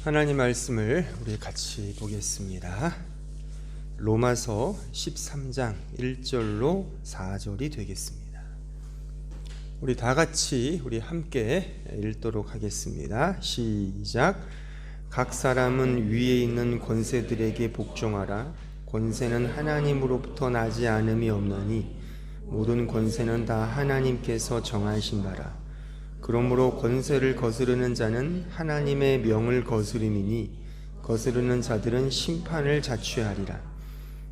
하나님 말씀을 우리 같이 보겠습니다. 로마서 13장 1절로 4절이 되겠습니다. 우리 다 같이 함께 읽도록 하겠습니다. 시작. 각 사람은 위에 있는 권세들에게 복종하라. 권세는 하나님으로부터 나지 않음이 없나니 모든 권세는 다 하나님께서 정하신 바라. 그러므로 권세를 거스르는 자는 하나님의 명을 거스름이니 거스르는 자들은 심판을 자취하리라.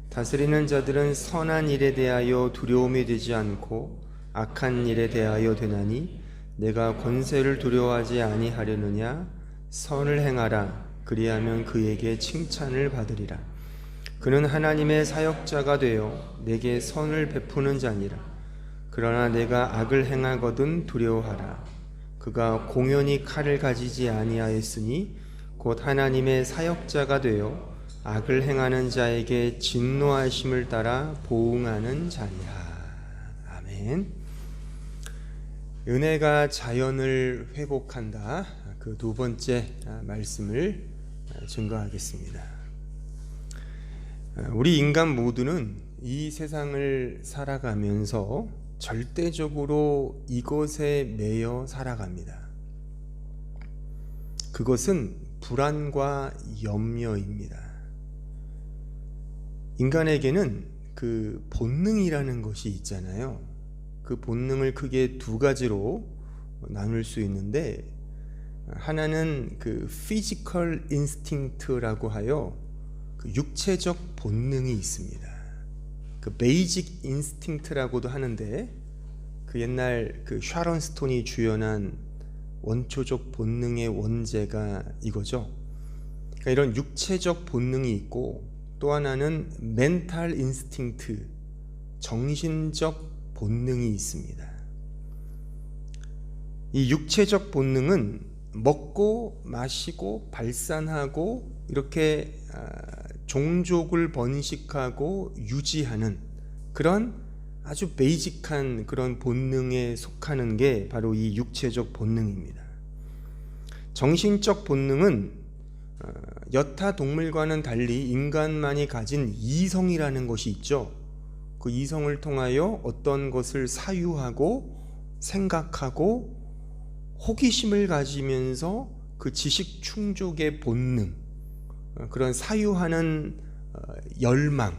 다스리는 자들은 선한 일에 대하여 두려움이 되지 않고 악한 일에 대하여 되나니 내가 권세를 두려워하지 아니하려느냐. 선을 행하라. 그리하면 그에게 칭찬을 받으리라. 그는 하나님의 사역자가 되어 내게 선을 베푸는 자니라. 그러나 내가 악을 행하거든 두려워하라. 그가 공연히 칼을 가지지 아니하였으니 곧 하나님의 사역자가 되어 악을 행하는 자에게 진노하심을 따라 보응하는 자니라. 아멘. 은혜가 자연을 회복한다. 그 두 번째 말씀을 증거하겠습니다. 우리 인간 모두는 이 세상을 살아가면서 절대적으로 이것에 매여 살아갑니다. 그것은 불안과 염려입니다. 인간에게는 그 본능이라는 것이 있잖아요. 그 본능을 크게 두 가지로 나눌 수 있는데, 하나는 그 physical instinct라고 하여 그 육체적 본능이 있습니다. 그 베이직 인스팅트라고도 하는데, 그 옛날 그 샤론 스톤이 주연한 원초적 본능의 원제가 이거죠. 그러니까 이런 육체적 본능이 있고, 또 하나는 멘탈 인스팅트, 정신적 본능이 있습니다. 이 육체적 본능은 먹고 마시고 발산하고 이렇게 종족을 번식하고 유지하는 그런 아주 베이직한 그런 본능에 속하는 게 바로 이 육체적 본능입니다. 정신적 본능은 여타 동물과는 달리 인간만이 가진 이성이라는 것이 있죠. 그 이성을 통하여 어떤 것을 사유하고 생각하고 호기심을 가지면서 그 지식 충족의 본능, 그런 사유하는 열망,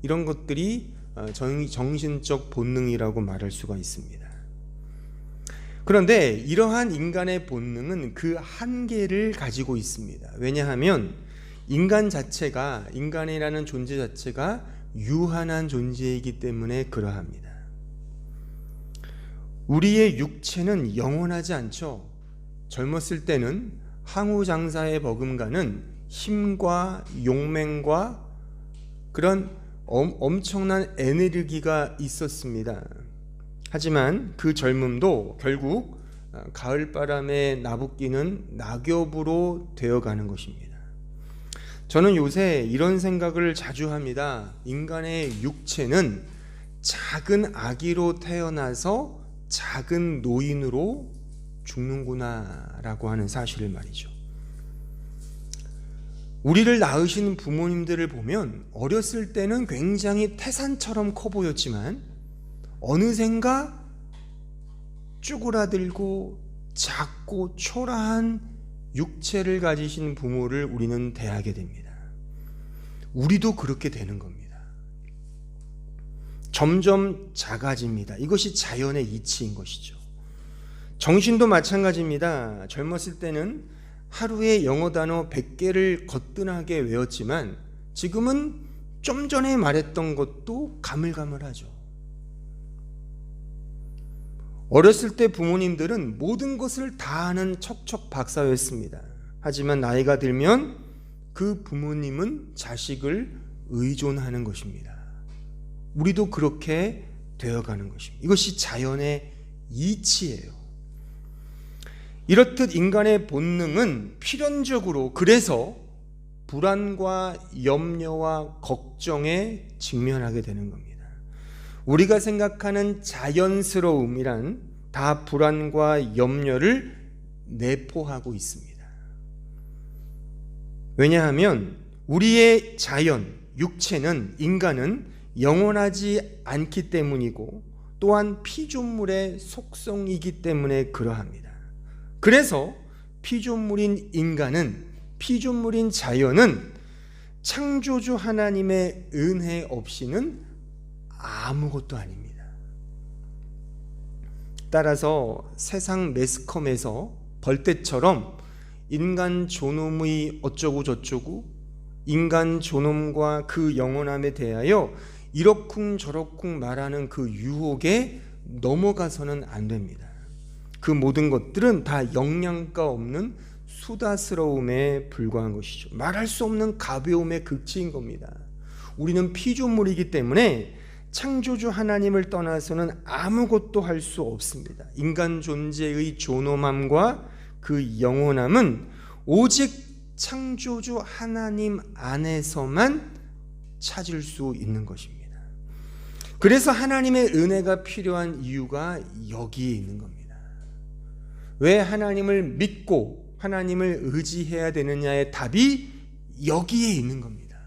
이런 것들이 정신적 본능이라고 말할 수가 있습니다. 그런데 이러한 인간의 본능은 그 한계를 가지고 있습니다. 왜냐하면 인간이라는 존재 자체가 유한한 존재이기 때문에 그러합니다. 우리의 육체는 영원하지 않죠. 젊었을 때는 항우장사에 버금가는 힘과 용맹과 그런 엄청난 에너지가 있었습니다. 하지만 그 젊음도 결국 가을바람에 나부끼는 낙엽으로 되어가는 것입니다. 저는 요새 이런 생각을 자주 합니다. 인간의 육체는 작은 아기로 태어나서 작은 노인으로 죽는구나 라고 하는 사실을 말이죠. 우리를 낳으신 부모님들을 보면 어렸을 때는 굉장히 태산처럼 커 보였지만 어느샌가 쭈그라들고 작고 초라한 육체를 가지신 부모를 우리는 대하게 됩니다. 우리도 그렇게 되는 겁니다. 점점 작아집니다. 이것이 자연의 이치인 것이죠. 정신도 마찬가지입니다. 젊었을 때는 하루에 영어 단어 100개를 거뜬하게 외웠지만 지금은 좀 전에 말했던 것도 가물가물하죠. 어렸을 때 부모님들은 모든 것을 다 아는 척척 박사였습니다. 하지만 나이가 들면 그 부모님은 자식을 의존하는 것입니다. 우리도 그렇게 되어가는 것입니다. 이것이 자연의 이치예요. 이렇듯 인간의 본능은 필연적으로 그래서 불안과 염려와 걱정에 직면하게 되는 겁니다. 우리가 생각하는 자연스러움이란 다 불안과 염려를 내포하고 있습니다. 왜냐하면 우리의 자연, 육체는, 인간은 영원하지 않기 때문이고 또한 피조물의 속성이기 때문에 그러합니다. 그래서 피조물인 인간은, 피조물인 자연은 창조주 하나님의 은혜 없이는 아무것도 아닙니다. 따라서 세상 매스컴에서 벌떼처럼 인간 존엄의 어쩌고 저쩌고, 인간 존엄과 그 영원함에 대하여 이러쿵저러쿵 말하는 그 유혹에 넘어가서는 안 됩니다. 그 모든 것들은 다 영양가 없는 수다스러움에 불과한 것이죠. 말할 수 없는 가벼움의 극치인 겁니다. 우리는 피조물이기 때문에 창조주 하나님을 떠나서는 아무것도 할 수 없습니다. 인간 존재의 존엄함과 그 영원함은 오직 창조주 하나님 안에서만 찾을 수 있는 것입니다. 그래서 하나님의 은혜가 필요한 이유가 여기에 있는 겁니다. 왜 하나님을 믿고 하나님을 의지해야 되느냐의 답이 여기에 있는 겁니다.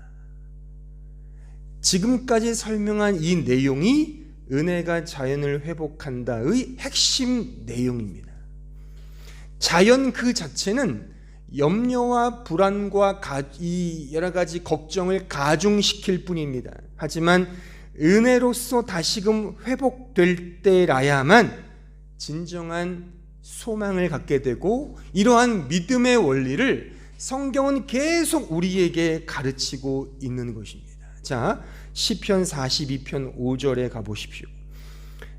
지금까지 설명한 이 내용이 은혜가 자연을 회복한다의 핵심 내용입니다. 자연 그 자체는 염려와 불안과 이 여러 가지 걱정을 가중시킬 뿐입니다. 하지만 은혜로서 다시금 회복될 때라야만 진정한 소망을 갖게 되고, 이러한 믿음의 원리를 성경은 계속 우리에게 가르치고 있는 것입니다. 자, 시편 42편 5절에 가보십시오.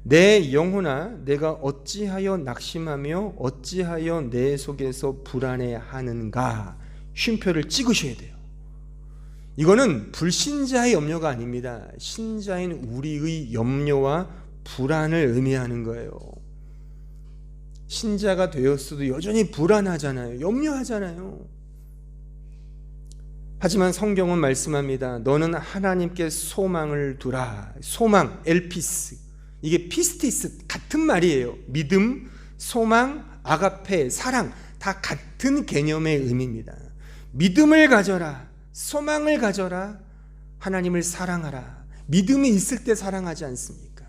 내 영혼아, 내가 어찌하여 낙심하며 어찌하여 내 속에서 불안해하는가. 쉼표를 찍으셔야 돼요. 이거는 불신자의 염려가 아닙니다. 신자인 우리의 염려와 불안을 의미하는 거예요. 신자가 되었어도 여전히 불안하잖아요. 염려하잖아요. 하지만 성경은 말씀합니다. 너는 하나님께 소망을 두라. 소망, 엘피스, 이게 피스티스 같은 말이에요. 믿음, 소망, 아가페, 사랑, 다 같은 개념의 의미입니다. 믿음을 가져라, 소망을 가져라, 하나님을 사랑하라. 믿음이 있을 때 사랑하지 않습니까?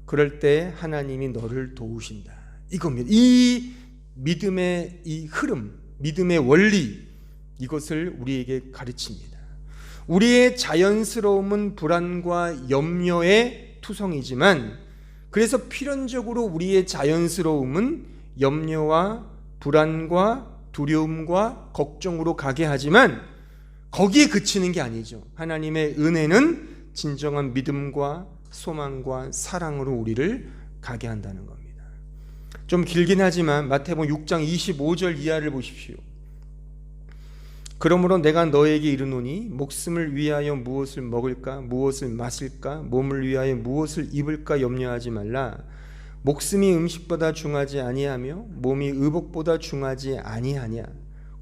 그럴 때 하나님이 너를 도우신다, 이겁니다. 이 믿음의 이 흐름, 믿음의 원리, 이것을 우리에게 가르칩니다. 우리의 자연스러움은 불안과 염려의 투성이지만, 그래서 필연적으로 우리의 자연스러움은 염려와 불안과 두려움과 걱정으로 가게 하지만 거기에 그치는 게 아니죠. 하나님의 은혜는 진정한 믿음과 소망과 사랑으로 우리를 가게 한다는 겁니다. 좀 길긴 하지만 마태복음 6장 25절 이하를 보십시오. 그러므로 내가 너에게 이르노니 목숨을 위하여 무엇을 먹을까 무엇을 마실까 몸을 위하여 무엇을 입을까 염려하지 말라. 목숨이 음식보다 중하지 아니하며 몸이 의복보다 중하지 아니하냐.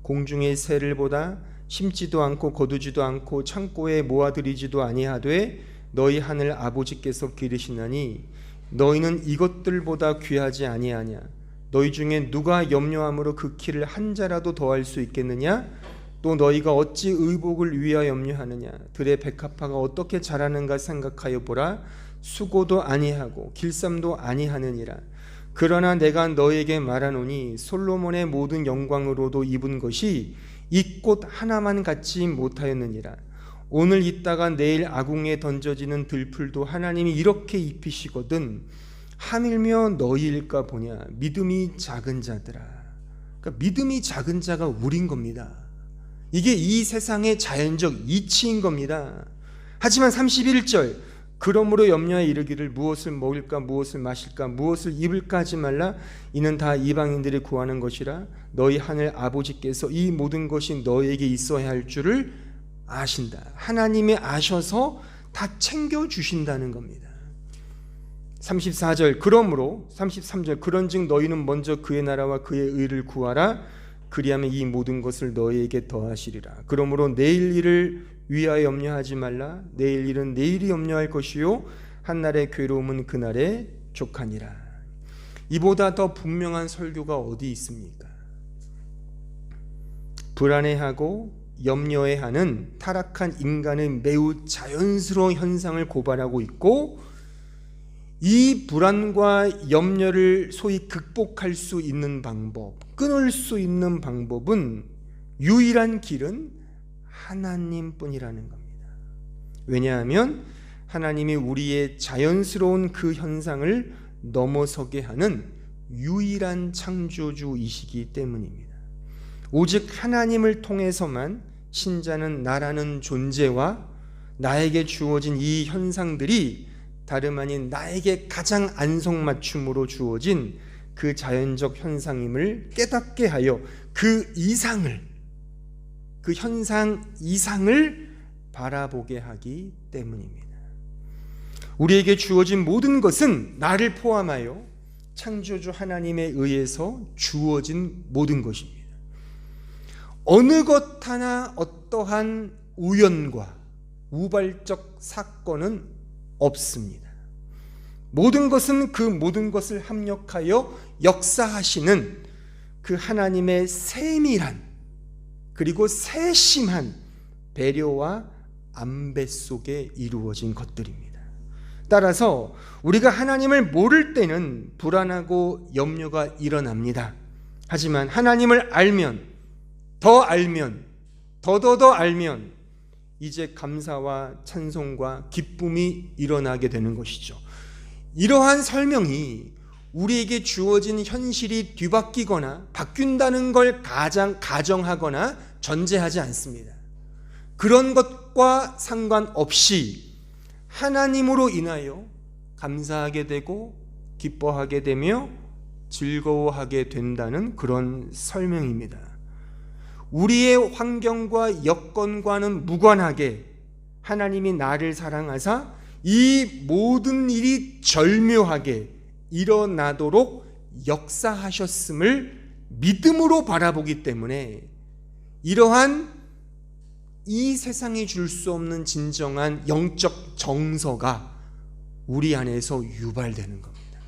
공중의 새를 보다 심지도 않고 거두지도 않고 창고에 모아들이지도 아니하되 너희 하늘 아버지께서 기르시나니 너희는 이것들보다 귀하지 아니하냐. 너희 중에 누가 염려함으로 그 키를 한 자라도 더할 수 있겠느냐. 또 너희가 어찌 의복을 위하여 염려하느냐. 들의 백합화가 어떻게 자라는가 생각하여 보라. 수고도 아니하고 길쌈도 아니하느니라. 그러나 내가 너에게 말하노니 솔로몬의 모든 영광으로도 입은 것이 이 꽃 하나만 갖지 못하였느니라. 오늘 있다가 내일 아궁에 던져지는 들풀도 하나님이 이렇게 입히시거든 하물며 너희일까 보냐. 믿음이 작은 자들아. 그러니까 믿음이 작은 자가 우린 겁니다. 이게 이 세상의 자연적 이치인 겁니다. 하지만 31절 그러므로 염려에 이르기를 무엇을 먹을까 무엇을 마실까 무엇을 입을까 하지 말라. 이는 다 이방인들이 구하는 것이라. 너희 하늘 아버지께서 이 모든 것이 너희에게 있어야 할 줄을 아신다. 하나님이 아셔서 다 챙겨주신다는 겁니다. 34절 그러므로 33절 그런즉 너희는 먼저 그의 나라와 그의 의를 구하라. 그리하면 이 모든 것을 너희에게 더하시리라. 그러므로 내일 일을 위하여 염려하지 말라. 내일 일은 내일이 염려할 것이요 한날의 괴로움은 그날에 족하니라. 이보다 더 분명한 설교가 어디 있습니까? 불안해하고 염려해하는 타락한 인간의 매우 자연스러운 현상을 고발하고 있고, 이 불안과 염려를 소위 극복할 수 있는 방법, 끊을 수 있는 방법은, 유일한 길은 하나님뿐이라는 겁니다. 왜냐하면 하나님이 우리의 자연스러운 그 현상을 넘어서게 하는 유일한 창조주이시기 때문입니다. 오직 하나님을 통해서만 신자는 나라는 존재와 나에게 주어진 이 현상들이 다름 아닌 나에게 가장 안성맞춤으로 주어진 그 자연적 현상임을 깨닫게 하여 그 이상을, 그 현상 이상을 바라보게 하기 때문입니다. 우리에게 주어진 모든 것은 나를 포함하여 창조주 하나님에 의해서 주어진 모든 것입니다. 어느 것 하나 어떠한 우연과 우발적 사건은 없습니다. 모든 것은 그 모든 것을 합력하여 역사하시는 그 하나님의 세밀한 그리고 세심한 배려와 안배 속에 이루어진 것들입니다. 따라서 우리가 하나님을 모를 때는 불안하고 염려가 일어납니다. 하지만 하나님을 알면, 더 알면, 더 알면 이제 감사와 찬송과 기쁨이 일어나게 되는 것이죠. 이러한 설명이 우리에게 주어진 현실이 뒤바뀌거나 바뀐다는 걸 가정하거나 전제하지 않습니다. 그런 것과 상관없이 하나님으로 인하여 감사하게 되고 기뻐하게 되며 즐거워하게 된다는 그런 설명입니다. 우리의 환경과 여건과는 무관하게 하나님이 나를 사랑하사 이 모든 일이 절묘하게 일어나도록 역사하셨음을 믿음으로 바라보기 때문에 이러한 이 세상이 줄 수 없는 진정한 영적 정서가 우리 안에서 유발되는 겁니다.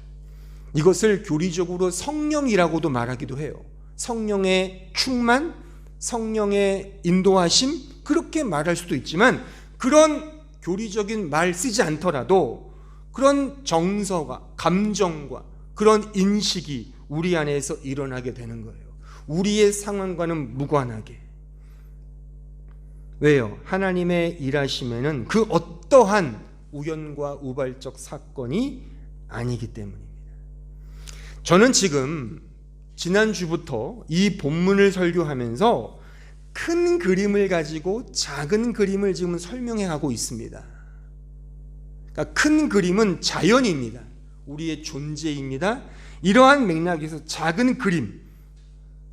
이것을 교리적으로 성령이라고도 말하기도 해요. 성령의 충만, 성령의 인도하심, 그렇게 말할 수도 있지만 그런 교리적인 말 쓰지 않더라도 그런 정서가, 감정과 그런 인식이 우리 안에서 일어나게 되는 거예요. 우리의 상황과는 무관하게. 왜요? 하나님의 일하심에는 그 어떠한 우연과 우발적 사건이 아니기 때문입니다. 저는 지금 지난주부터 이 본문을 설교하면서 큰 그림을 가지고 작은 그림을 지금 설명해 가고 있습니다. 그러니까 큰 그림은 자연입니다. 우리의 존재입니다. 이러한 맥락에서 작은 그림,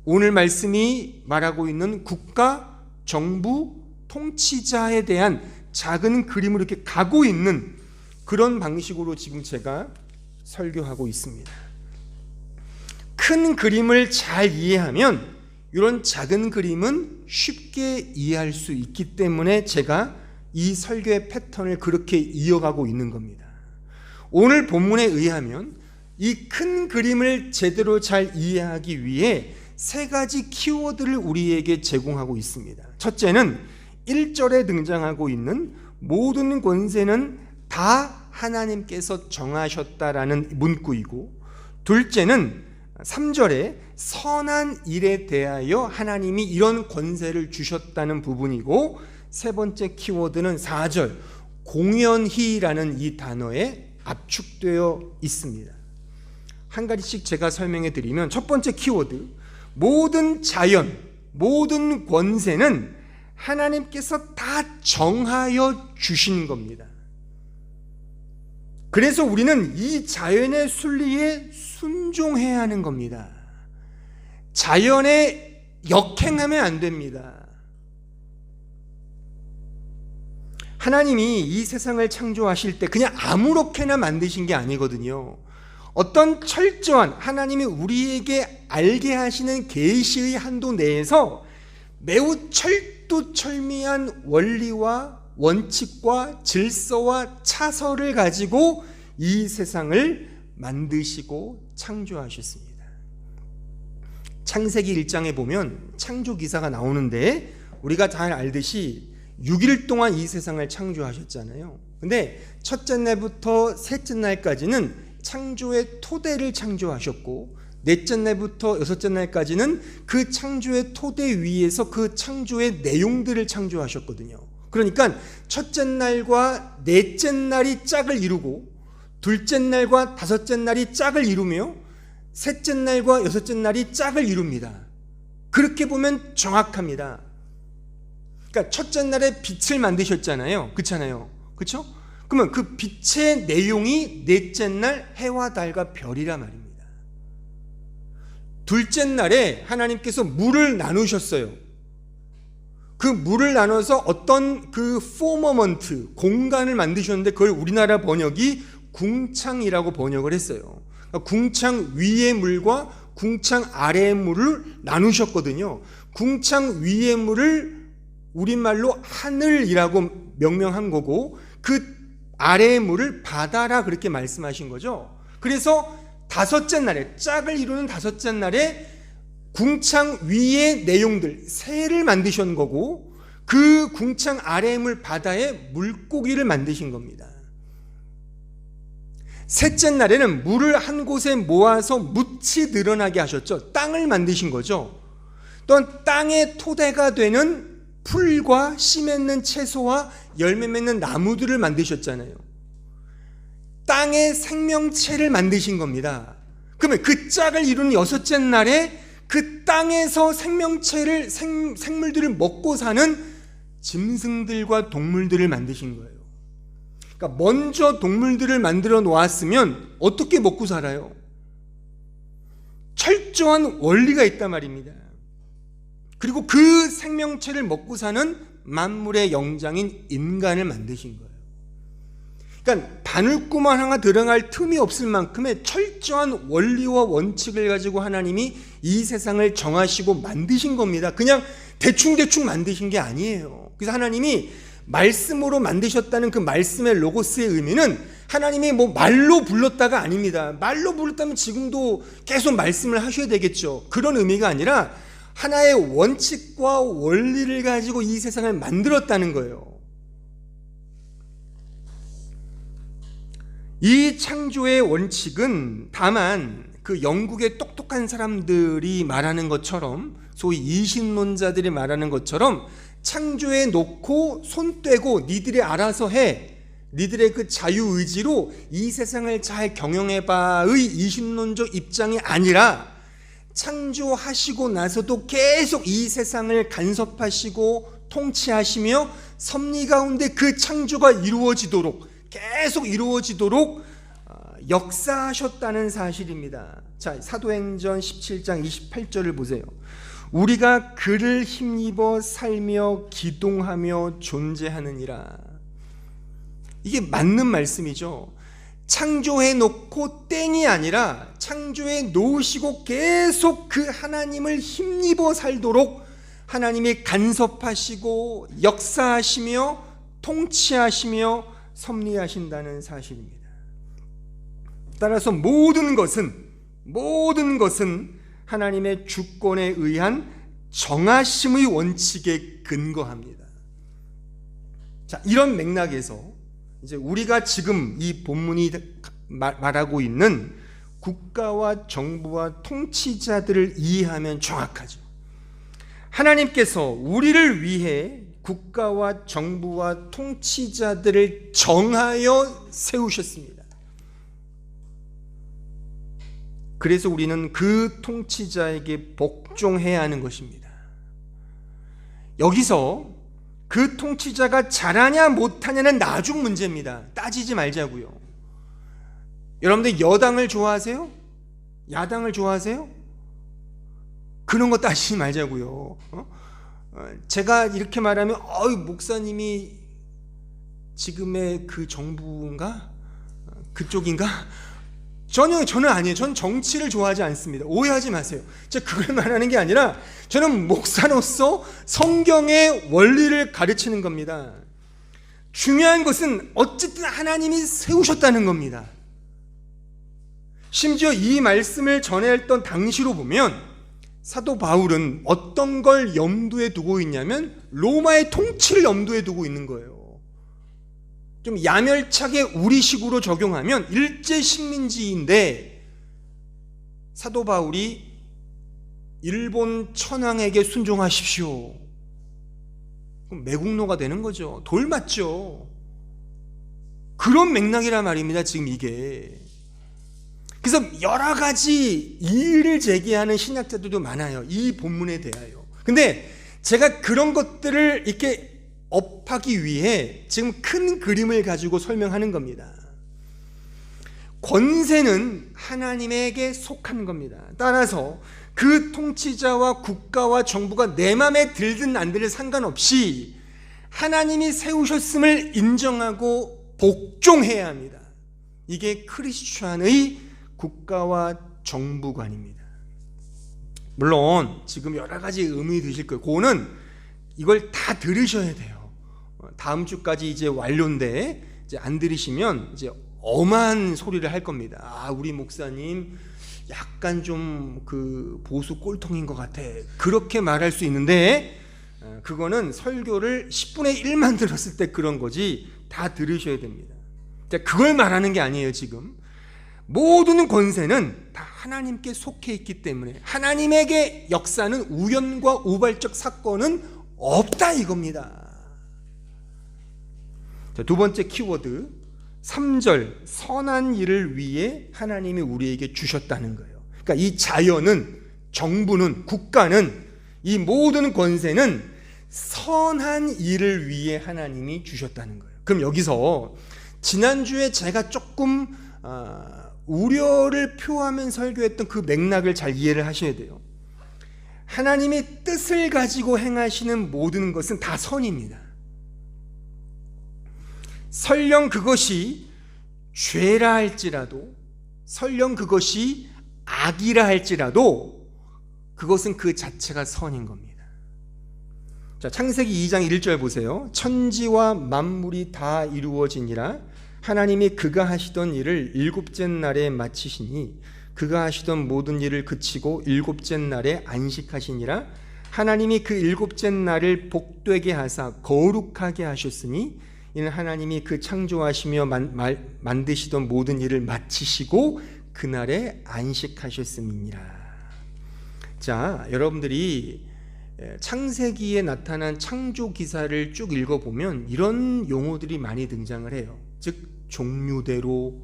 오늘 말씀이 말하고 있는 국가, 정부, 통치자에 대한 작은 그림을 이렇게 가고 있는 그런 방식으로 지금 제가 설교하고 있습니다. 큰 그림을 잘 이해하면 이런 작은 그림은 쉽게 이해할 수 있기 때문에 제가 이 설교의 패턴을 그렇게 이어가고 있는 겁니다. 오늘 본문에 의하면 이 큰 그림을 제대로 잘 이해하기 위해 세 가지 키워드를 우리에게 제공하고 있습니다. 첫째는 1절에 등장하고 있는 모든 권세는 다 하나님께서 정하셨다라는 문구이고, 둘째는 3절에 선한 일에 대하여 하나님이 이런 권세를 주셨다는 부분이고, 세 번째 키워드는 4절 공연히라는 이 단어에 압축되어 있습니다. 한 가지씩 제가 설명해 드리면, 첫 번째 키워드, 모든 자연, 모든 권세는 하나님께서 다 정하여 주신 겁니다. 그래서 우리는 이 자연의 순리에 순종해야 하는 겁니다. 자연에 역행하면 안 됩니다. 하나님이 이 세상을 창조하실 때 그냥 아무렇게나 만드신 게 아니거든요. 어떤 철저한 하나님이 우리에게 알게 하시는 계시의 한도 내에서 매우 철두철미한 원리와 원칙과 질서와 차서를 가지고 이 세상을 만드시고 창조하셨습니다. 창세기 1장에 보면 창조 기사가 나오는데 우리가 잘 알듯이 6일 동안 이 세상을 창조하셨잖아요. 근데 첫째 날부터 셋째 날까지는 창조의 토대를 창조하셨고, 넷째 날부터 여섯째 날까지는 그 창조의 토대 위에서 그 창조의 내용들을 창조하셨거든요. 그러니까 첫째 날과 넷째 날이 짝을 이루고, 둘째 날과 다섯째 날이 짝을 이루며, 셋째 날과 여섯째 날이 짝을 이룹니다. 그렇게 보면 정확합니다. 그러니까 첫째 날에 빛을 만드셨잖아요. 그렇잖아요. 그렇죠? 그러면 그 빛의 내용이 넷째 날 해와 달과 별이라 말입니다. 둘째 날에 하나님께서 물을 나누셨어요. 그 물을 나눠서 어떤 그 포머먼트, 공간을 만드셨는데 그걸 우리나라 번역이 궁창이라고 번역을 했어요. 그러니까 궁창 위의 물과 궁창 아래의 물을 나누셨거든요. 궁창 위의 물을 우리말로 하늘이라고 명명한 거고, 그 아래의 물을 바다라 그렇게 말씀하신 거죠. 그래서 다섯째 날에, 짝을 이루는 다섯째 날에 궁창 위의 내용들, 새를 만드신 거고, 그 궁창 아래의 물 바다에 물고기를 만드신 겁니다. 셋째 날에는 물을 한 곳에 모아서 묻이 늘어나게 하셨죠. 땅을 만드신 거죠. 또한 땅의 토대가 되는 풀과 씨 맺는 채소와 열매 맺는 나무들을 만드셨잖아요. 땅의 생명체를 만드신 겁니다. 그러면 그 짝을 이루는 여섯째 날에 그 땅에서 생명체를, 생물들을 먹고 사는 짐승들과 동물들을 만드신 거예요. 그러니까 먼저 동물들을 만들어 놓았으면 어떻게 먹고 살아요? 철저한 원리가 있단 말입니다. 그리고 그 생명체를 먹고 사는 만물의 영장인 인간을 만드신 거예요. 그러니까 바늘구멍 하나 들어갈 틈이 없을 만큼의 철저한 원리와 원칙을 가지고 하나님이 이 세상을 정하시고 만드신 겁니다. 그냥 대충대충 만드신 게 아니에요. 그래서 하나님이 말씀으로 만드셨다는 그 말씀의 로고스의 의미는 하나님이 뭐 말로 불렀다가 아닙니다. 말로 불렀다면 지금도 계속 말씀을 하셔야 되겠죠. 그런 의미가 아니라 하나의 원칙과 원리를 가지고 이 세상을 만들었다는 거예요. 이 창조의 원칙은 다만 그 영국의 똑똑한 사람들이 말하는 것처럼, 소위 이신론자들이 말하는 것처럼 창조해 놓고 손 떼고 니들이 알아서 해, 니들의 그 자유의지로 이 세상을 잘 경영해봐의 이신론적 입장이 아니라, 창조하시고 나서도 계속 이 세상을 간섭하시고 통치하시며 섭리 가운데 그 창조가 이루어지도록, 계속 이루어지도록 역사하셨다는 사실입니다. 자, 사도행전 17장 28절을 보세요. 우리가 그를 힘입어 살며 기동하며 존재하느니라. 이게 맞는 말씀이죠. 창조해 놓고 땡이 아니라 창조해 놓으시고 계속 그 하나님을 힘입어 살도록 하나님이 간섭하시고 역사하시며 통치하시며 섭리하신다는 사실입니다. 따라서 모든 것은 하나님의 주권에 의한 정하심의 원칙에 근거합니다. 자, 이런 맥락에서 이제 우리가 지금 이 본문이 말하고 있는 국가와 정부와 통치자들을 이해하면 정확하죠. 하나님께서 우리를 위해 국가와 정부와 통치자들을 정하여 세우셨습니다. 그래서 우리는 그 통치자에게 복종해야 하는 것입니다. 여기서 그 통치자가 잘하냐 못하냐는 나중 문제입니다. 따지지 말자고요. 여러분들 여당을 좋아하세요? 야당을 좋아하세요? 그런 거 따지지 말자고요. 제가 이렇게 말하면 목사님이 지금의 그 정부인가? 그쪽인가? 저는 아니에요. 저는 정치를 좋아하지 않습니다. 오해하지 마세요. 제가 그걸 말하는 게 아니라 저는 목사로서 성경의 원리를 가르치는 겁니다. 중요한 것은 어쨌든 하나님이 세우셨다는 겁니다. 심지어 이 말씀을 전했던 당시로 보면 사도 바울은 어떤 걸 염두에 두고 있냐면 로마의 통치를 염두에 두고 있는 거예요. 좀 야멸차게 우리식으로 적용하면 일제 식민지인데 사도 바울이 일본 천황에게 순종하십시오. 그럼 매국노가 되는 거죠. 돌 맞죠. 그런 맥락이란 말입니다. 지금 이게. 그래서 여러 가지 이의를 제기하는 신학자들도 많아요. 이 본문에 대하여. 근데 제가 그런 것들을 이렇게 업하기 위해 지금 큰 그림을 가지고 설명하는 겁니다. 권세는 하나님에게 속한 겁니다. 따라서 그 통치자와 국가와 정부가 내 맘에 들든 안 들든 상관없이 하나님이 세우셨음을 인정하고 복종해야 합니다. 이게 크리스천의 국가와 정부관입니다. 물론 지금 여러 가지 의미 드실 거예요. 그거는 이걸 다 들으셔야 돼요. 다음 주까지 이제 완료인데 이제 안 들으시면 이제 엄한 소리를 할 겁니다. 아, 우리 목사님 약간 좀 그 보수 꼴통인 것 같아. 그렇게 말할 수 있는데 그거는 설교를 10분의 1만 들었을 때 그런 거지 다 들으셔야 됩니다. 그걸 말하는 게 아니에요. 지금 모든 권세는 다 하나님께 속해 있기 때문에 하나님에게 역사는 우연과 우발적 사건은 없다 이겁니다. 자, 두 번째 키워드 3절 선한 일을 위해 하나님이 우리에게 주셨다는 거예요. 그러니까 이 자연은 정부는 국가는 이 모든 권세는 선한 일을 위해 하나님이 주셨다는 거예요. 그럼 여기서 지난주에 제가 조금 우려를 표하면 설교했던 그 맥락을 잘 이해를 하셔야 돼요. 하나님의 뜻을 가지고 행하시는 모든 것은 다 선입니다. 설령 그것이 죄라 할지라도, 설령 그것이 악이라 할지라도 그것은 그 자체가 선인 겁니다. 자, 창세기 2장 1절 보세요. 천지와 만물이 다 이루어지니라 하나님이 그가 하시던 일을 일곱째 날에 마치시니 그가 하시던 모든 일을 그치고 일곱째 날에 안식하시니라. 하나님이 그 일곱째 날을 복되게 하사 거룩하게 하셨으니 이는 하나님이 그 창조하시며 만드시던 모든 일을 마치시고 그날에 안식하셨음이니라. 자, 여러분들이 창세기에 나타난 창조 기사를 쭉 읽어보면 이런 용어들이 많이 등장을 해요. 즉 종류대로,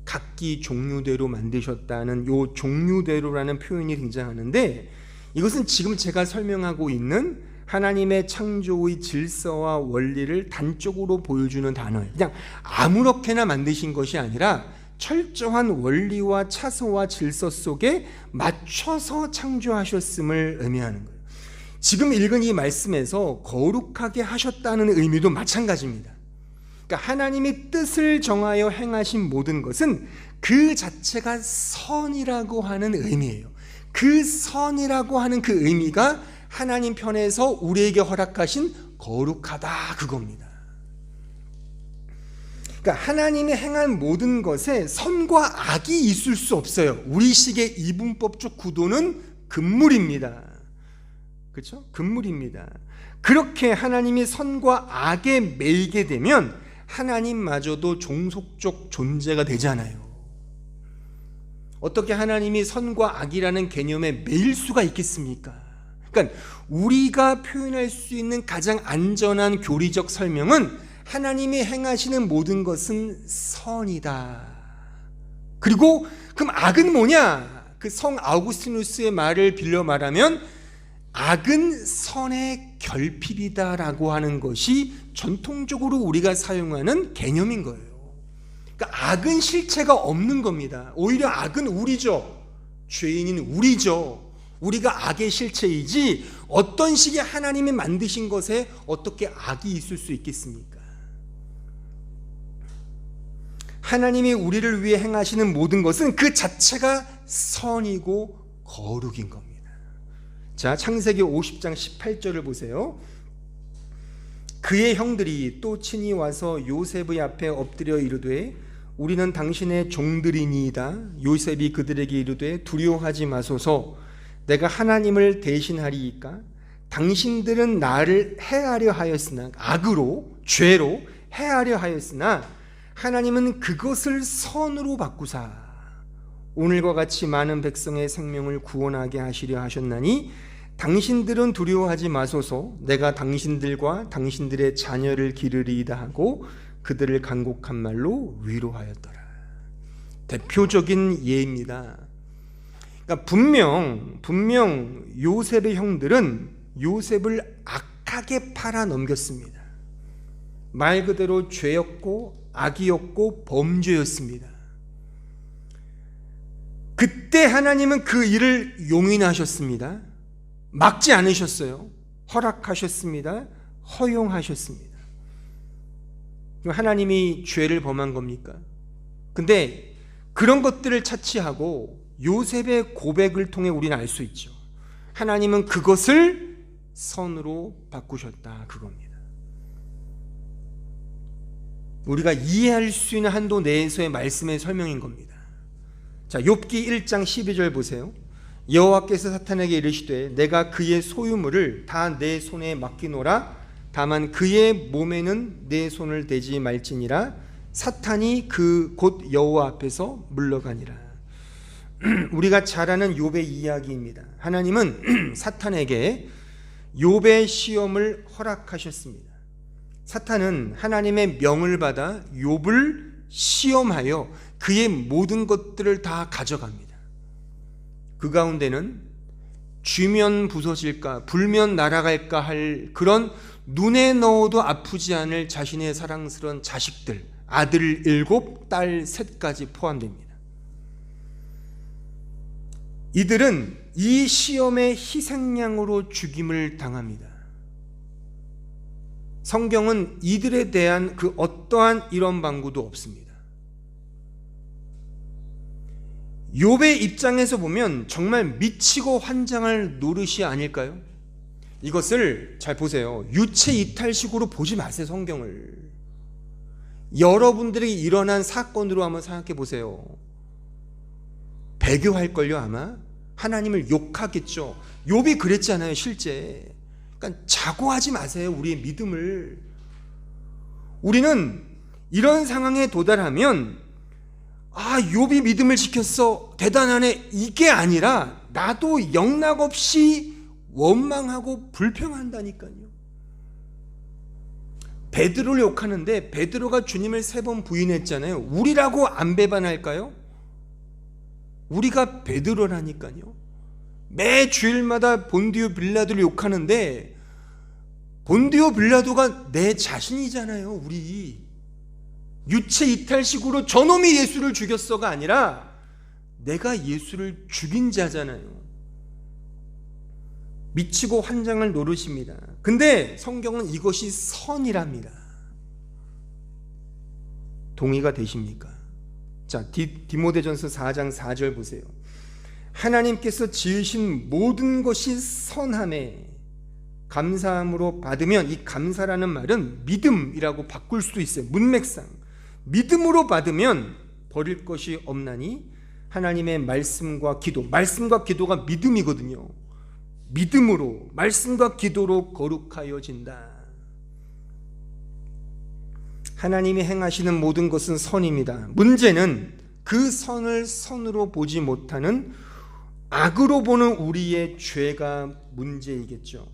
각기 종류대로 만드셨다는 요 종류대로라는 표현이 등장하는데 이것은 지금 제가 설명하고 있는 하나님의 창조의 질서와 원리를 단적으로 보여주는 단어예요. 그냥 아무렇게나 만드신 것이 아니라 철저한 원리와 차서와 질서 속에 맞춰서 창조하셨음을 의미하는 거예요. 지금 읽은 이 말씀에서 거룩하게 하셨다는 의미도 마찬가지입니다. 그러니까 하나님이 뜻을 정하여 행하신 모든 것은 그 자체가 선이라고 하는 의미예요. 그 선이라고 하는 그 의미가 하나님 편에서 우리에게 허락하신 거룩하다 그겁니다. 그러니까 하나님이 행한 모든 것에 선과 악이 있을 수 없어요. 우리식의 이분법적 구도는 금물입니다. 그렇죠? 금물입니다. 그렇게 하나님이 선과 악에 매이게 되면 하나님마저도 종속적 존재가 되잖아요. 어떻게 하나님이 선과 악이라는 개념에 매일 수가 있겠습니까? 그러니까 우리가 표현할 수 있는 가장 안전한 교리적 설명은 하나님이 행하시는 모든 것은 선이다. 그리고 그럼 악은 뭐냐? 그 성 아우구스티누스의 말을 빌려 말하면 악은 선의 결핍이다라고 하는 것이 전통적으로 우리가 사용하는 개념인 거예요. 그러니까 악은 실체가 없는 겁니다. 오히려 악은 우리죠. 죄인인 우리죠. 우리가 악의 실체이지 어떤 식의 하나님이 만드신 것에 어떻게 악이 있을 수 있겠습니까? 하나님이 우리를 위해 행하시는 모든 것은 그 자체가 선이고 거룩인 겁니다. 자, 창세기 50장 18절을 보세요. 그의 형들이 또 친히 와서 요셉의 앞에 엎드려 이르되 우리는 당신의 종들이니이다. 요셉이 그들에게 이르되 두려워하지 마소서 내가 하나님을 대신하리이까? 당신들은 나를 해하려 하였으나, 악으로 죄로 해하려 하였으나 하나님은 그것을 선으로 바꾸사 오늘과 같이 많은 백성의 생명을 구원하게 하시려 하셨나니 당신들은 두려워하지 마소서. 내가 당신들과 당신들의 자녀를 기르리이다 하고 그들을 간곡한 말로 위로하였더라. 대표적인 예입니다. 그러니까 분명 요셉의 형들은 요셉을 악하게 팔아 넘겼습니다. 말 그대로 죄였고 악이었고 범죄였습니다. 그때 하나님은 그 일을 용인하셨습니다. 막지 않으셨어요. 허락하셨습니다. 허용하셨습니다. 하나님이 죄를 범한 겁니까? 근데 그런 것들을 차치하고 요셉의 고백을 통해 우리는 알 수 있죠. 하나님은 그것을 선으로 바꾸셨다, 그겁니다. 우리가 이해할 수 있는 한도 내에서의 말씀의 설명인 겁니다. 자, 욥기 1장 12절 보세요. 여호와께서 사탄에게 이르시되 내가 그의 소유물을 다 내 손에 맡기노라. 다만 그의 몸에는 내 손을 대지 말지니라. 사탄이 그 곧 여호와 앞에서 물러가니라. 우리가 잘 아는 욥의 이야기입니다. 하나님은 사탄에게 욥의 시험을 허락하셨습니다. 사탄은 하나님의 명을 받아 욥을 시험하여 그의 모든 것들을 다 가져갑니다. 그 가운데는 쥐면 부서질까 불면 날아갈까 할 그런 눈에 넣어도 아프지 않을 자신의 사랑스러운 자식들, 아들 7, 딸 3까지 포함됩니다. 이들은 이 시험의 희생양으로 죽임을 당합니다. 성경은 이들에 대한 그 어떠한 이런 방구도 없습니다. 욥의 입장에서 보면 정말 미치고 환장할 노릇이 아닐까요? 이것을 잘 보세요. 유체 이탈식으로 보지 마세요, 성경을. 여러분들이 일어난 사건으로 한번 생각해 보세요. 배교할걸요, 아마? 하나님을 욕하겠죠. 욥이 그랬잖아요, 실제. 그러니까 자고하지 마세요, 우리의 믿음을. 우리는 이런 상황에 도달하면 욥이 믿음을 지켰어, 대단하네, 이게 아니라 나도 영락없이 원망하고 불평한다니까요. 베드로를 욕하는데 베드로가 주님을 3번 부인했잖아요. 우리라고 안 배반할까요? 우리가 베드로라니까요. 매 주일마다 본디오 빌라도를 욕하는데 본디오 빌라도가 내 자신이잖아요. 우리 유체 이탈식으로 저놈이 예수를 죽였어가 아니라 내가 예수를 죽인 자잖아요. 미치고 환장을 노릇입니다. 근데 성경은 이것이 선이랍니다. 동의가 되십니까? 자, 디모데전서 4장 4절 보세요. 하나님께서 지으신 모든 것이 선함에 감사함으로 받으면, 이 감사라는 말은 믿음이라고 바꿀 수도 있어요. 문맥상 믿음으로 받으면 버릴 것이 없나니 하나님의 말씀과 기도, 말씀과 기도가 믿음이거든요. 믿음으로, 말씀과 기도로 거룩하여진다. 하나님이 행하시는 모든 것은 선입니다. 문제는 그 선을 선으로 보지 못하는 악으로 보는 우리의 죄가 문제이겠죠.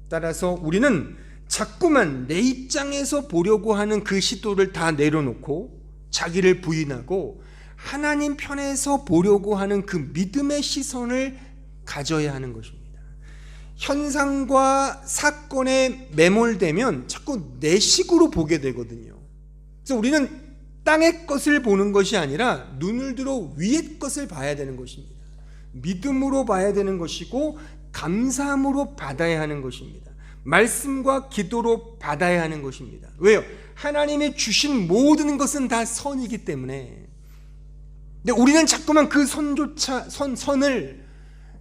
따라서 우리는 자꾸만 내 입장에서 보려고 하는 그 시도를 다 내려놓고 자기를 부인하고 하나님 편에서 보려고 하는 그 믿음의 시선을 가져야 하는 것입니다. 현상과 사건에 매몰되면 자꾸 내 식으로 보게 되거든요. 그래서 우리는 땅의 것을 보는 것이 아니라 눈을 들어 위의 것을 봐야 되는 것입니다. 믿음으로 봐야 되는 것이고 감사함으로 받아야 하는 것입니다. 말씀과 기도로 받아야 하는 것입니다. 왜요? 하나님이 주신 모든 것은 다 선이기 때문에. 근데 우리는 자꾸만 그 선을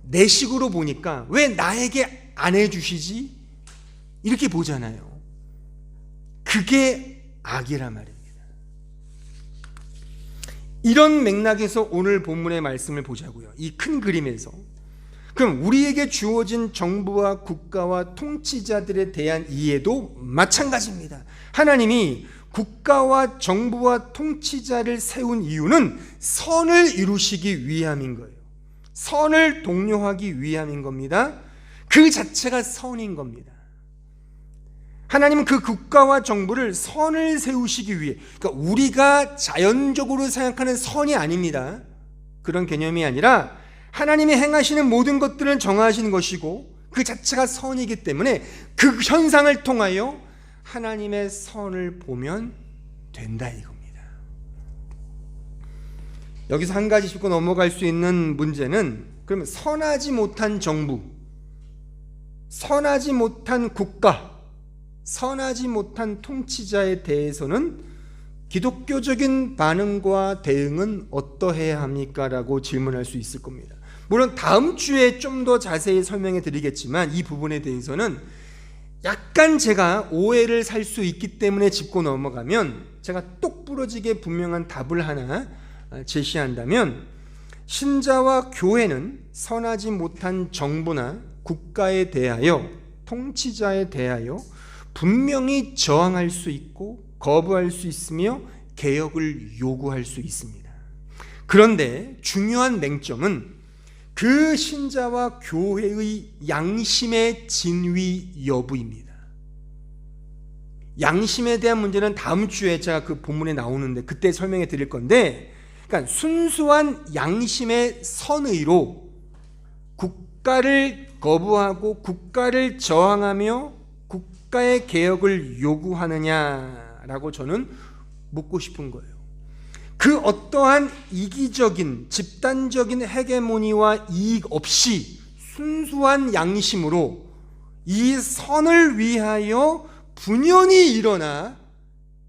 내 식으로 보니까 왜 나에게 안 해주시지? 이렇게 보잖아요. 그게 악이란 말입니다. 이런 맥락에서 오늘 본문의 말씀을 보자고요. 이 큰 그림에서. 그럼 우리에게 주어진 정부와 국가와 통치자들에 대한 이해도 마찬가지입니다. 하나님이 국가와 정부와 통치자를 세운 이유는 선을 이루시기 위함인 거예요. 선을 독려하기 위함인 겁니다. 그 자체가 선인 겁니다. 하나님은 그 국가와 정부를 선을 세우시기 위해, 그러니까 우리가 자연적으로 생각하는 선이 아닙니다. 그런 개념이 아니라 하나님이 행하시는 모든 것들을 정하시는 것이고 그 자체가 선이기 때문에 그 현상을 통하여 하나님의 선을 보면 된다 이겁니다. 여기서 한 가지 짚고 넘어갈 수 있는 문제는, 그러면 선하지 못한 정부, 선하지 못한 국가, 선하지 못한 통치자에 대해서는 기독교적인 반응과 대응은 어떠해야 합니까? 라고 질문할 수 있을 겁니다. 물론 다음 주에 좀 더 자세히 설명해 드리겠지만 이 부분에 대해서는 약간 제가 오해를 살 수 있기 때문에 짚고 넘어가면, 제가 똑부러지게 분명한 답을 하나 제시한다면, 신자와 교회는 선하지 못한 정부나 국가에 대하여, 통치자에 대하여 분명히 저항할 수 있고 거부할 수 있으며 개혁을 요구할 수 있습니다. 그런데 중요한 맹점은 그 신자와 교회의 양심의 진위 여부입니다. 양심에 대한 문제는 다음 주에 제가 그 본문에 나오는데 그때 설명해 드릴 건데, 그러니까 순수한 양심의 선의로 국가를 거부하고 국가를 저항하며 국가의 개혁을 요구하느냐라고 저는 묻고 싶은 거예요. 그 어떠한 이기적인 집단적인 헤게모니와 이익 없이 순수한 양심으로 이 선을 위하여 분연히 일어나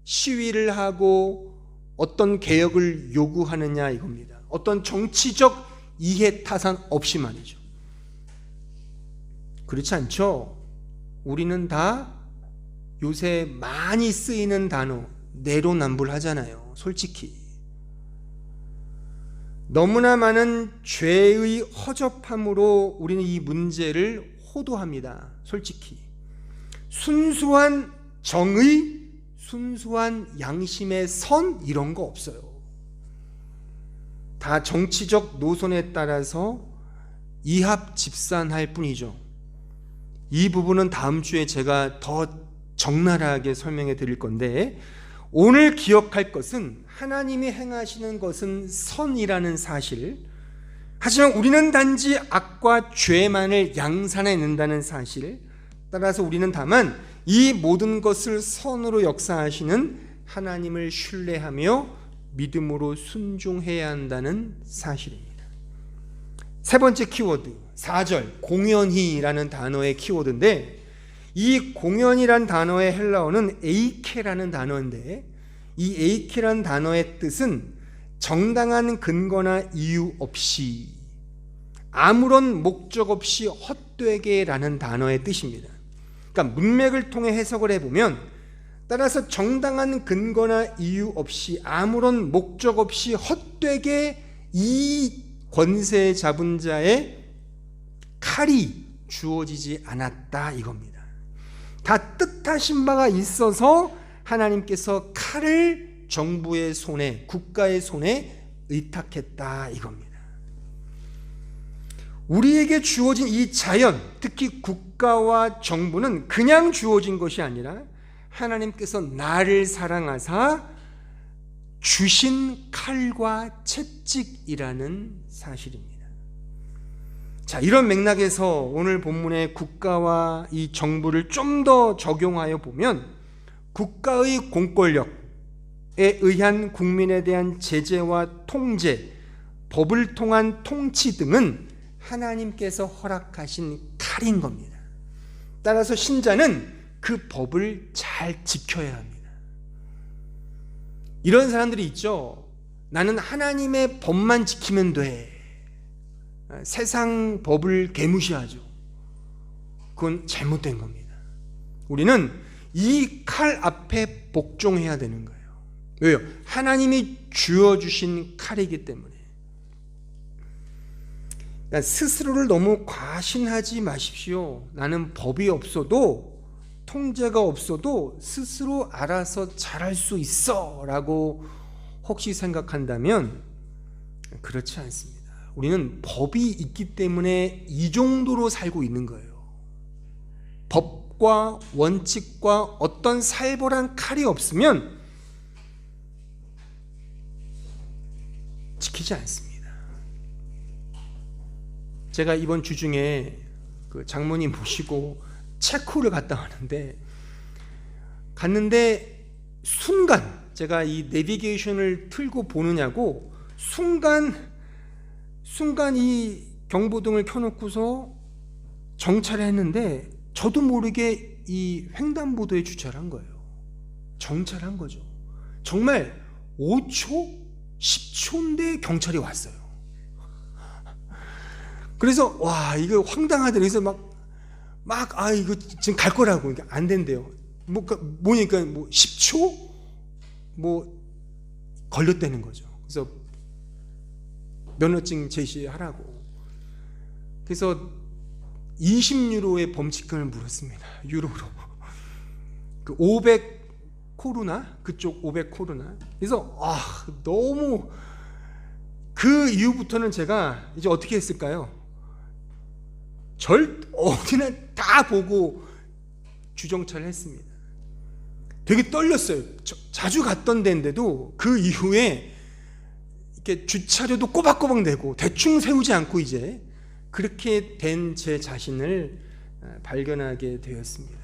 시위를 하고 어떤 개혁을 요구하느냐 이겁니다. 어떤 정치적 이해 타산 없이 말이죠. 그렇지 않죠? 우리는 다 요새 많이 쓰이는 단어 내로남불하잖아요. 솔직히 너무나 많은 죄의 허접함으로 우리는 이 문제를 호도합니다. 솔직히 순수한 정의, 순수한 양심의 선 이런 거 없어요. 다 정치적 노선에 따라서 이합집산할 뿐이죠. 이 부분은 다음 주에 제가 더 적나라하게 설명해 드릴 건데, 오늘 기억할 것은 하나님이 행하시는 것은 선이라는 사실, 하지만 우리는 단지 악과 죄만을 양산해낸다는 사실, 따라서 우리는 다만 이 모든 것을 선으로 역사하시는 하나님을 신뢰하며 믿음으로 순종해야 한다는 사실입니다. 세 번째 키워드, 4절 공연히라는 단어의 키워드인데, 이 공연이란 단어의 헬라어는 에이케라는 단어인데, 이 에이케라는 단어의 뜻은 정당한 근거나 이유 없이, 아무런 목적 없이 헛되게라는 단어의 뜻입니다. 그러니까 문맥을 통해 해석을 해보면, 따라서 정당한 근거나 이유 없이 아무런 목적 없이 헛되게 이 권세 잡은 자의 칼이 주어지지 않았다 이겁니다. 다 뜻하신 바가 있어서 하나님께서 칼을 정부의 손에, 국가의 손에 의탁했다 이겁니다. 우리에게 주어진 이 자연, 특히 국가와 정부는 그냥 주어진 것이 아니라 하나님께서 나를 사랑하사 주신 칼과 채찍이라는 사실입니다. 자, 이런 맥락에서 오늘 본문의 국가와 이 정부를 좀 더 적용하여 보면, 국가의 공권력에 의한 국민에 대한 제재와 통제, 법을 통한 통치 등은 하나님께서 허락하신 칼인 겁니다. 따라서 신자는 그 법을 잘 지켜야 합니다. 이런 사람들이 있죠. 나는 하나님의 법만 지키면 돼. 세상 법을 개무시하죠. 그건 잘못된 겁니다. 우리는 이 칼 앞에 복종해야 되는 거예요. 왜요? 하나님이 주어주신 칼이기 때문에. 그러니까 스스로를 너무 과신하지 마십시오. 나는 법이 없어도, 통제가 없어도 스스로 알아서 잘할 수 있어 라고 혹시 생각한다면 그렇지 않습니다. 우리는 법이 있기 때문에 이 정도로 살고 있는 거예요. 법과 원칙과 어떤 살벌한 칼이 없으면 지키지 않습니다. 제가 이번 주 중에 그 장모님 모시고 체코를 갔다 갔는데 순간 제가 이 내비게이션을 틀고 보느냐고 순간 이 경보등을 켜놓고서 정차를 했는데 저도 모르게 이 횡단보도에 주차를 한 거예요. 정차를 한 거죠. 정말 5초, 10초인데 경찰이 왔어요. 그래서 와, 이거 황당하더라. 그래서 이거 지금 갈 거라고. 안 된대요. 뭐니까 10초 걸렸다는 거죠. 그래서 면허증 제시하라고. 그래서 20유로의 범칙금을 물었습니다. 유로로. 그 500코루나, 그쪽 500코루나. 그래서 너무, 그 이후부터는 제가 이제 어떻게 했을까요? 어디나 다 보고 주정차를 했습니다. 되게 떨렸어요. 자주 갔던 데인데도 그 이후에 이렇게 주차료도 꼬박꼬박 내고 대충 세우지 않고 이제 그렇게 된 제 자신을 발견하게 되었습니다.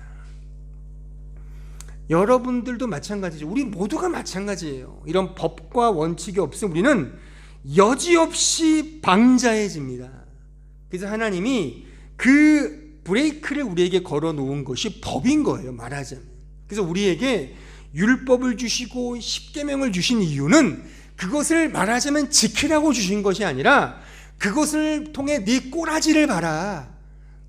여러분들도 마찬가지죠. 우리 모두가 마찬가지예요. 이런 법과 원칙이 없으면 우리는 여지없이 방자해집니다. 그래서 하나님이 그 브레이크를 우리에게 걸어 놓은 것이 법인 거예요, 말하자면. 그래서 우리에게 율법을 주시고 십계명을 주신 이유는 그것을 말하자면 지키라고 주신 것이 아니라 그것을 통해 네 꼬라지를 봐라,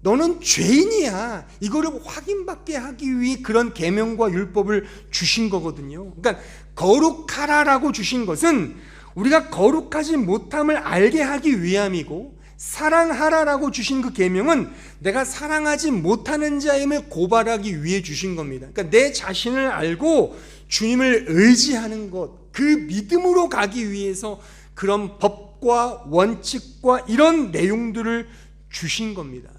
너는 죄인이야, 이거를 확인받게 하기 위해 그런 계명과 율법을 주신 거거든요. 그러니까 거룩하라라고 주신 것은 우리가 거룩하지 못함을 알게 하기 위함이고, 사랑하라라고 주신 그 계명은 내가 사랑하지 못하는 자임을 고발하기 위해 주신 겁니다. 그러니까 내 자신을 알고 주님을 의지하는 것, 그 믿음으로 가기 위해서 그런 법과 원칙과 이런 내용들을 주신 겁니다.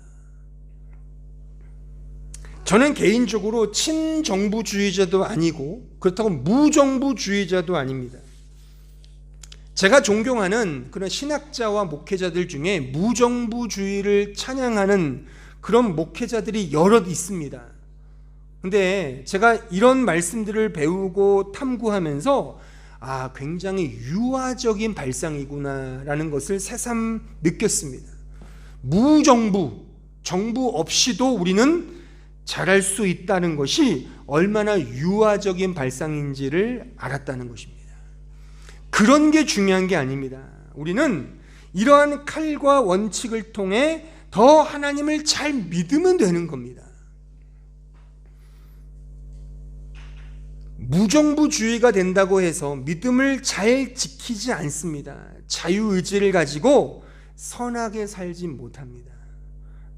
저는 개인적으로 친정부주의자도 아니고 그렇다고 무정부주의자도 아닙니다. 제가 존경하는 그런 신학자와 목회자들 중에 무정부주의를 찬양하는 그런 목회자들이 여럿 있습니다. 근데 제가 이런 말씀들을 배우고 탐구하면서 굉장히 유아적인 발상이구나라는 것을 새삼 느꼈습니다. 무정부, 정부 없이도 우리는 잘할 수 있다는 것이 얼마나 유아적인 발상인지를 알았다는 것입니다. 그런 게 중요한 게 아닙니다. 우리는 이러한 칼과 원칙을 통해 더 하나님을 잘 믿으면 되는 겁니다. 무정부주의가 된다고 해서 믿음을 잘 지키지 않습니다. 자유의지를 가지고 선하게 살지 못합니다.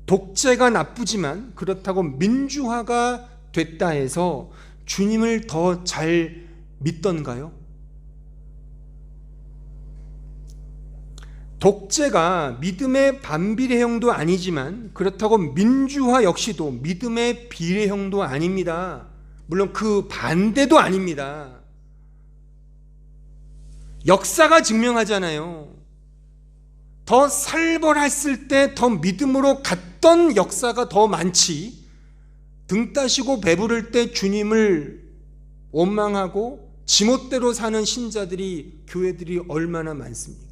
독재가 나쁘지만 그렇다고 민주화가 됐다 해서 주님을 더 잘 믿던가요? 독재가 믿음의 반비례형도 아니지만 그렇다고 민주화 역시도 믿음의 비례형도 아닙니다. 물론 그 반대도 아닙니다. 역사가 증명하잖아요. 더 살벌했을 때 더 믿음으로 갔던 역사가 더 많지, 등 따시고 배부를 때 주님을 원망하고 지멋대로 사는 신자들이, 교회들이 얼마나 많습니까?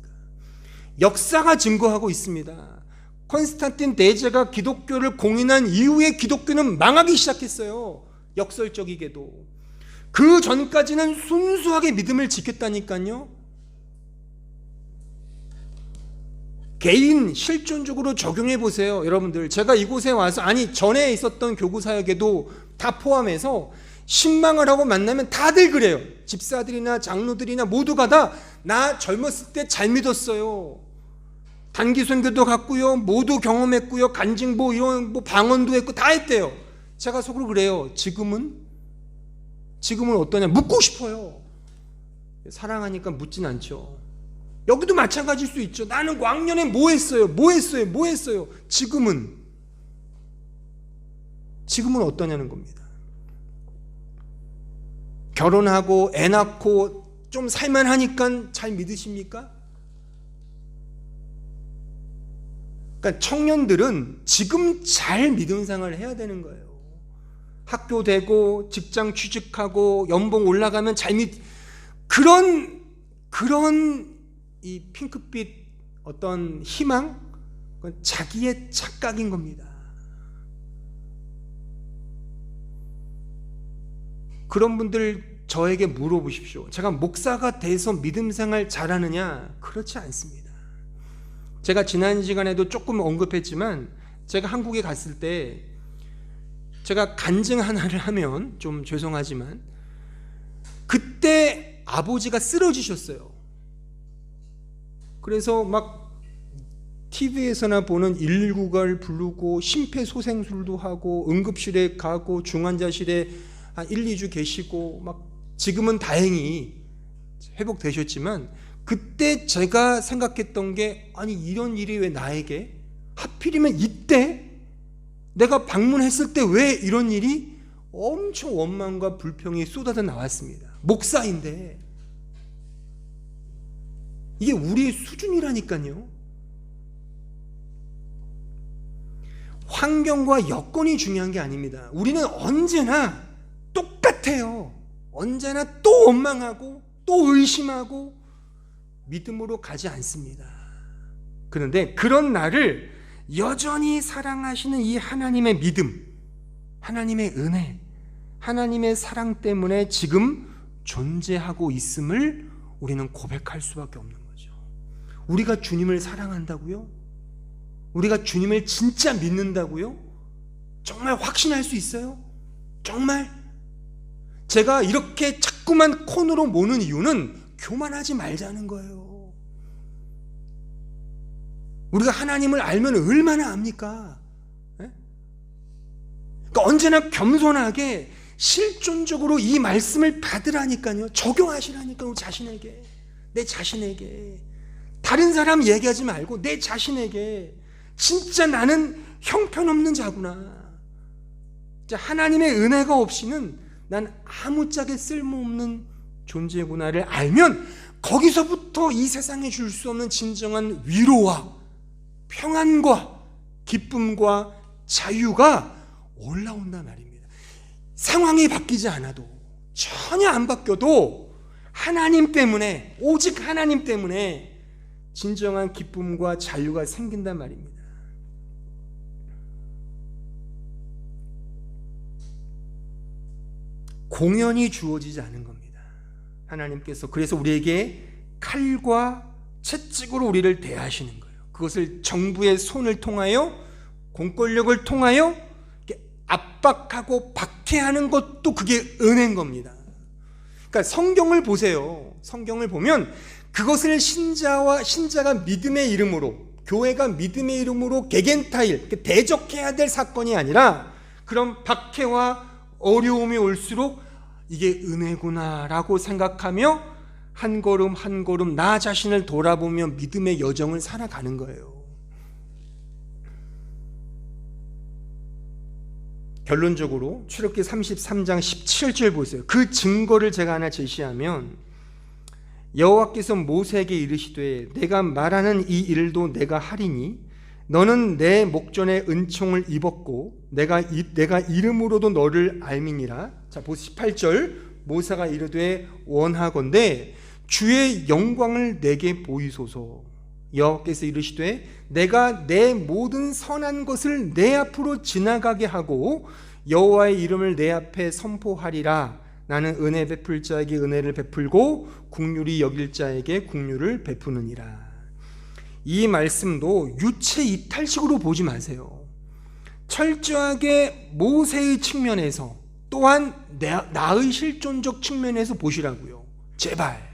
역사가 증거하고 있습니다. 콘스탄틴 대제가 기독교를 공인한 이후에 기독교는 망하기 시작했어요. 역설적이게도. 그 전까지는 순수하게 믿음을 지켰다니까요. 개인 실존적으로 적용해 보세요. 여러분들, 제가 이곳에 와서, 전에 있었던 교구사역에도 다 포함해서 신방을 하고 만나면 다들 그래요. 집사들이나 장로들이나 모두가 다 나 젊었을 때 잘 믿었어요. 단기 선교도 갔고요, 모두 경험했고요, 간증보 이런 뭐 방언도 했고 다 했대요. 제가 속으로 그래요. 지금은 어떠냐? 묻고 싶어요. 사랑하니까 묻진 않죠. 여기도 마찬가지일 수 있죠. 나는 왕년에 뭐 했어요? 지금은 어떠냐는 겁니다. 결혼하고 애 낳고 좀 살만하니까 잘 믿으십니까? 그러니까 청년들은 지금 잘 믿음 생활을 해야 되는 거예요. 학교 되고 직장 취직하고 연봉 올라가면 잘 그런 이 핑크빛 어떤 희망, 그건 자기의 착각인 겁니다. 그런 분들 저에게 물어보십시오. 제가 목사가 돼서 믿음 생활 잘하느냐? 그렇지 않습니다. 제가 지난 시간에도 조금 언급했지만 제가 한국에 갔을 때 제가 간증 하나를 하면 좀 죄송하지만 그때 아버지가 쓰러지셨어요. 그래서 막 TV에서나 보는 119를 부르고 심폐소생술도 하고 응급실에 가고 중환자실에 한 1, 2주 계시고 막 지금은 다행히 회복되셨지만 그때 제가 생각했던 게 아니 이런 일이 왜 나에게 하필이면 이때 내가 방문했을 때 왜 이런 일이 엄청 원망과 불평이 쏟아져 나왔습니다. 목사인데 이게 우리의 수준이라니까요. 환경과 여건이 중요한 게 아닙니다. 우리는 언제나 똑같아요. 언제나 또 원망하고 또 의심하고 믿음으로 가지 않습니다. 그런데 그런 나를 여전히 사랑하시는 이 하나님의 믿음, 하나님의 은혜, 하나님의 사랑 때문에 지금 존재하고 있음을 우리는 고백할 수밖에 없는 거죠. 우리가 주님을 사랑한다고요? 우리가 주님을 진짜 믿는다고요? 정말 확신할 수 있어요? 정말? 제가 이렇게 자꾸만 코너로 모는 이유는 교만하지 말자는 거예요. 우리가 하나님을 알면 얼마나 압니까? 그러니까 언제나 겸손하게 실존적으로 이 말씀을 받으라니까요. 적용하시라니까요. 자신에게, 내 자신에게. 다른 사람 얘기하지 말고 내 자신에게 진짜 나는 형편없는 자구나. 하나님의 은혜가 없이는 난 아무짝에 쓸모없는 존재구나를 알면 거기서부터 이 세상에 줄 수 없는 진정한 위로와 평안과 기쁨과 자유가 올라온단 말입니다. 상황이 바뀌지 않아도, 전혀 안 바뀌어도 하나님 때문에, 오직 하나님 때문에 진정한 기쁨과 자유가 생긴단 말입니다. 공연이 주어지지 않은 겁니다. 하나님께서 그래서 우리에게 칼과 채찍으로 우리를 대하시는 거예요. 그것을 정부의 손을 통하여, 공권력을 통하여 압박하고 박해하는 것도 그게 은혜인 겁니다. 그러니까 성경을 보세요. 성경을 보면 그것을 신자가 믿음의 이름으로, 교회가 믿음의 이름으로 게겐타일, 대적해야 될 사건이 아니라 그런 박해와 어려움이 올수록 이게 은혜구나라고 생각하며 한 걸음 한 걸음 나 자신을 돌아보며 믿음의 여정을 살아가는 거예요. 결론적으로 출애굽기 33장 17절 보세요. 그 증거를 제가 하나 제시하면, 여호와께서 모세에게 이르시되 내가 말하는 이 일도 내가 하리니 너는 내 목전에 은총을 입었고 내가 이름으로도 너를 알미니라. 자, 보세요. 18절 모세가 이르되 원하건대 주의 영광을 내게 보이소서. 여호와께서 이르시되 내가 내 모든 선한 것을 내 앞으로 지나가게 하고 여호와의 이름을 내 앞에 선포하리라. 나는 은혜 베풀 자에게 은혜를 베풀고 긍휼히 여길 자에게 긍휼을 베푸느니라. 이 말씀도 유체 이탈식으로 보지 마세요. 철저하게 모세의 측면에서, 또한 나의 실존적 측면에서 보시라고요. 제발.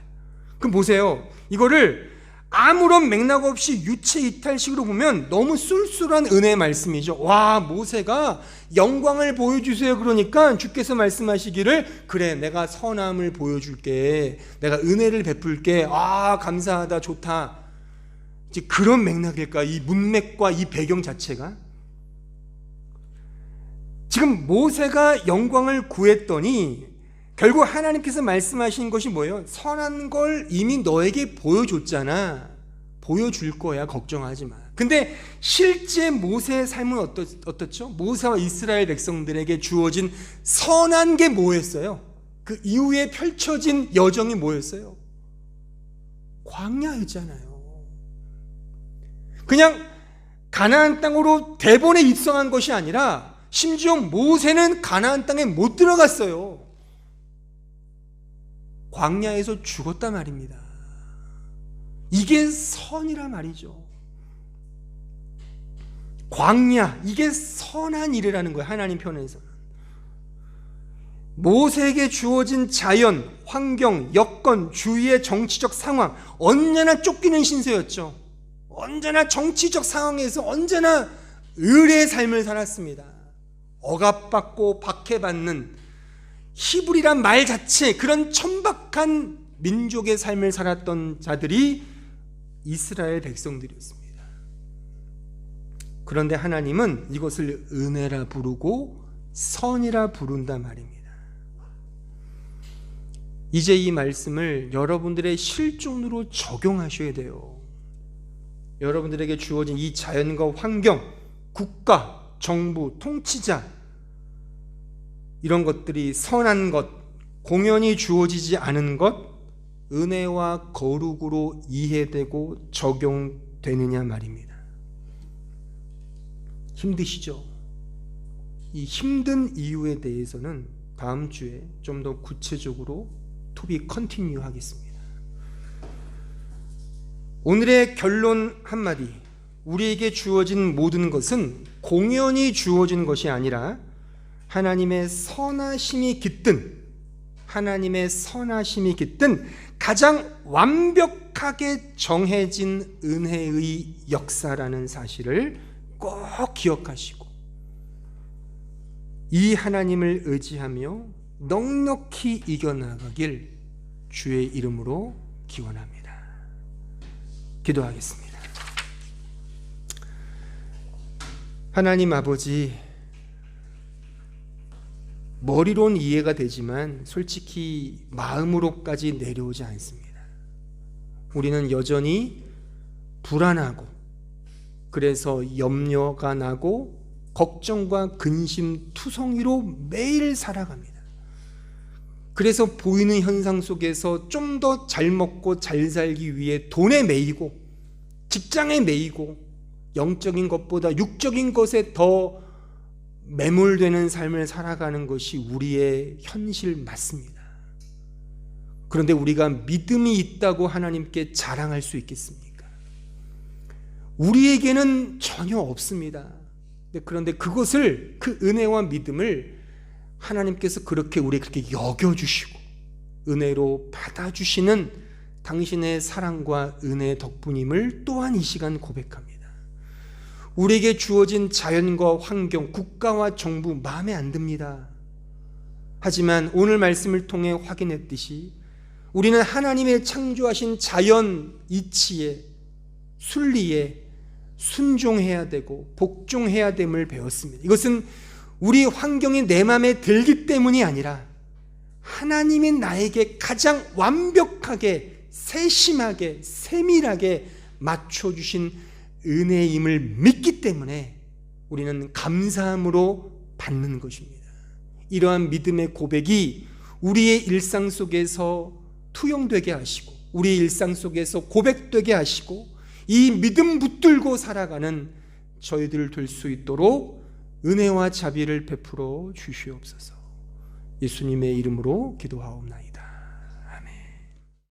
그럼 보세요. 이거를 아무런 맥락 없이 유체이탈식으로 보면 너무 쏠쏠한 은혜의 말씀이죠. 와, 모세가 영광을 보여주세요 그러니까 주께서 말씀하시기를 그래 내가 선함을 보여줄게, 내가 은혜를 베풀게, 아 감사하다 좋다, 이제 그런 맥락일까? 이 문맥과 이 배경 자체가 지금 모세가 영광을 구했더니 결국 하나님께서 말씀하신 것이 뭐예요? 선한 걸 이미 너에게 보여줬잖아, 보여줄 거야, 걱정하지 마. 근데 실제 모세의 삶은 어떻죠? 모세와 이스라엘 백성들에게 주어진 선한 게 뭐였어요? 그 이후에 펼쳐진 여정이 뭐였어요? 광야였잖아요. 그냥 가나안 땅으로 대번에 입성한 것이 아니라 심지어 모세는 가나안 땅에 못 들어갔어요. 광야에서 죽었단 말입니다. 이게 선이란 말이죠. 광야, 이게 선한 일이라는 거예요. 하나님 편에서는. 모세에게 주어진 자연, 환경, 여건, 주위의 정치적 상황, 언제나 쫓기는 신세였죠. 언제나 정치적 상황에서 언제나 의뢰의 삶을 살았습니다. 억압받고 박해받는 히브리란 말 자체, 그런 천박한 민족의 삶을 살았던 자들이 이스라엘 백성들이었습니다. 그런데 하나님은 이것을 은혜라 부르고 선이라 부른단 말입니다. 이제 이 말씀을 여러분들의 실존으로 적용하셔야 돼요. 여러분들에게 주어진 이 자연과 환경, 국가, 정부, 통치자, 이런 것들이 선한 것, 공연히 주어지지 않은 것, 은혜와 거룩으로 이해되고 적용되느냐 말입니다. 힘드시죠? 이 힘든 이유에 대해서는 다음 주에 좀 더 구체적으로 to be continue 하겠습니다. 오늘의 결론 한마디, 우리에게 주어진 모든 것은 공연히 주어진 것이 아니라 하나님의 선하심이 깃든, 하나님의 선하심이 깃든 가장 완벽하게 정해진 은혜의 역사라는 사실을 꼭 기억하시고 이 하나님을 의지하며 넉넉히 이겨나가길 주의 이름으로 기원합니다. 기도하겠습니다. 하나님 아버지, 머리로는 이해가 되지만 솔직히 마음으로까지 내려오지 않습니다. 우리는 여전히 불안하고 그래서 염려가 나고 걱정과 근심 투성이로 매일 살아갑니다. 그래서 보이는 현상 속에서 좀 더 잘 먹고 잘 살기 위해 돈에 매이고 직장에 매이고 영적인 것보다 육적인 것에 더 매몰되는 삶을 살아가는 것이 우리의 현실 맞습니다. 그런데 우리가 믿음이 있다고 하나님께 자랑할 수 있겠습니까? 우리에게는 전혀 없습니다. 그런데 그것을, 그 은혜와 믿음을 하나님께서 그렇게 우리에게 그렇게 여겨주시고 은혜로 받아주시는 당신의 사랑과 은혜 덕분임을 또한 이 시간 고백합니다. 우리에게 주어진 자연과 환경, 국가와 정부 마음에 안 듭니다. 하지만 오늘 말씀을 통해 확인했듯이 우리는 하나님의 창조하신 자연 이치에, 순리에 순종해야 되고 복종해야 됨을 배웠습니다. 이것은 우리 환경이 내 마음에 들기 때문이 아니라 하나님이 나에게 가장 완벽하게, 세심하게, 세밀하게 맞춰주신 은혜임을 믿기 때문에 우리는 감사함으로 받는 것입니다. 이러한 믿음의 고백이 우리의 일상 속에서 투영되게 하시고 우리의 일상 속에서 고백되게 하시고 이 믿음 붙들고 살아가는 저희들 될 수 있도록 은혜와 자비를 베풀어 주시옵소서. 예수님의 이름으로 기도하옵나이다.